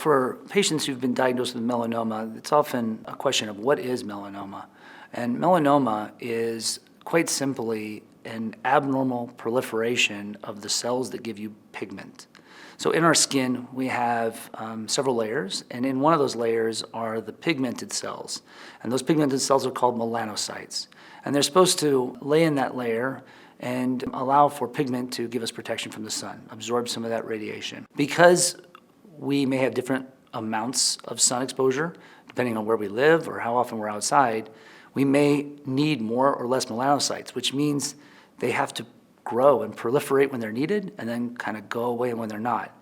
For patients who've been diagnosed with melanoma, it's often a question of what is melanoma? And melanoma is quite simply an abnormal proliferation of the cells that give you pigment. So in our skin, we have several layers, and in one of those layers are the pigmented cells. And those pigmented cells are called melanocytes. And they're supposed to lay in that layer and allow for pigment to give us protection from the sun, absorb some of that radiation. Because we may have different amounts of sun exposure, depending on where we live or how often we're outside, we may need more or less melanocytes, which means they have to grow and proliferate when they're needed and then kind of go away when they're not.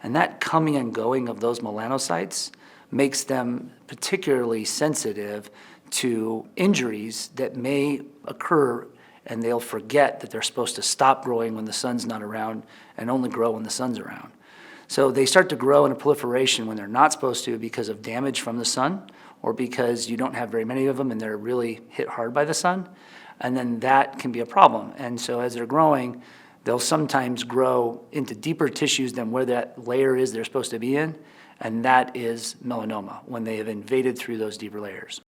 And that coming and going of those melanocytes makes them particularly sensitive to injuries that may occur, and they'll forget that they're supposed to stop growing when the sun's not around and only grow when the sun's around. So they start to grow in a proliferation when they're not supposed to because of damage from the sun or because you don't have very many of them and they're really hit hard by the sun. And then that can be a problem. And so as they're growing, they'll sometimes grow into deeper tissues than where that layer is they're supposed to be in. And that is melanoma, when they have invaded through those deeper layers.